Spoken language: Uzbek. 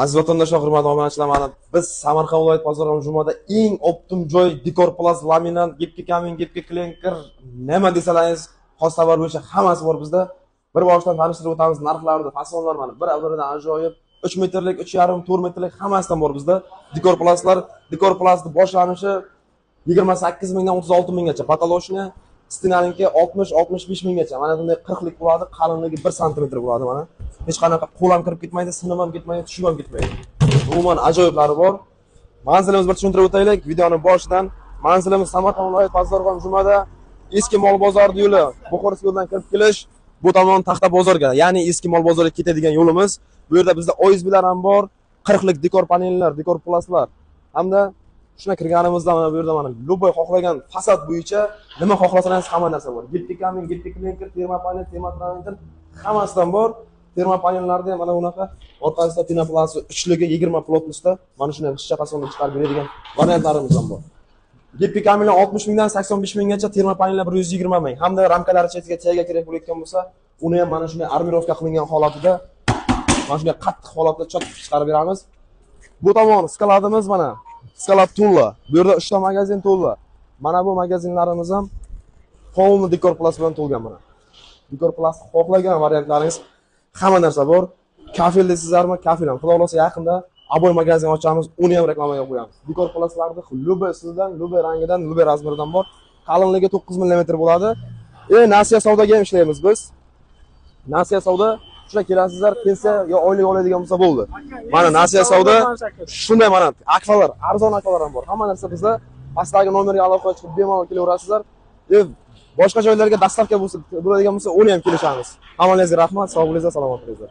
Aziz vatandoshlar, hurmatli obunachilar, mana biz Samarqand viloyat bozori Jumada eng optim joy Dekor Plus, laminat, gipki kamin, gipki klinker, nima desalaringiz, xos xabar bo'yicha hammasi bor bizda. Bir boshdan tanishtirib o'tamiz narxlarni, fasonlar mana bir-biridan ajoyib 3 metrlik, 3,5, 4 metrlik hammasidan bor bizda. Dekor Pluslar, Dekor Plusning boshlanishi 28 mingdan 36 minggacha, patoloshni Stinalinki 60-65 minggacha. Mana bunday 40 lik bo'ladi, qalinligi 1 sm bo'ladi mana. Hech qanaqa qo'l ham kirib ketmaydi, sinib ham ketmaydi, tushib ham ketmaydi. Umuman ajoyiblari bor. Manzilimizni bir tushuntirib o'taylik videoning boshidan. Manzilimiz Samarqand viloyat Bozorxon Jumada, eski mol bozori yo'li, Buxorost yo'lidan kirib kelish, bu tomon Taxta bozorga, ya'ni eski mol bozoriga ketadigan yo'limiz. Bu yerda bizda OSB'lar ham bor, 40 lik dekor panellar, Dekor Pluslar. Hamda shuna kirganimizda mana bu yerda mana любой xohlagan fasad bo'yicha nima xohlasangiz hamma narsa bor. Gipki kamin, gipki klinker, terma panel, terma tramventr hammasidan bor. Terma panellarda ham mana bunaqa orqasida pinoplast uchligi 20 plotnosda mana shunday g'ishcha fasonda chiqarib beradigan variantlarimiz ham bor. Gipki kaminlar 60 mingdan 85 minggacha, terma panellar 120 ming. Hamda ramkalari chetiga chaga kerak bo'layotgan bo'lsa, uni ham mana shunday armirovka qilingan holatida, mana shunday qattiq holatda chotib chiqarib beramiz. Bu tomon skaladimiz mana skalad to'la. Bu yerda 3 ta magazin to'la. Mana bu magazinlarimiz ham Home Dekor Plus bilan to'lgan mana. Dekor Plus xohlagan variantlaringiz hamma narsa bor. Kafel deysizlarmi? Kafel ham. Xudo xolasa yaqinda aboy magazin ochamiz, uni ham reklamaga qo'yamiz. Dekor Pluslarni любой sizdan, любой rangidan, любой razmeridan bor. Qalinligi 9 mm bo'ladi. Nasiya savdoga ham ishlaymiz biz. Nasiya savdo shuna kelasizlar, pensiya yo oylik oladigan bo'lsa bo'ldi. Mana nasiya savdo shunday mana akfalar, arzon akfalar ham bor. Hamma narsa bizda. Pastdagi nomerga aloqa qilib bemalol kelaverasizlar. Boshqa joylarga dastavka bo'ladigan bo'lsa, uni ham kelishamiz. Hammangizga rahmat, sog' bo'linglar, salomat bo'linglar.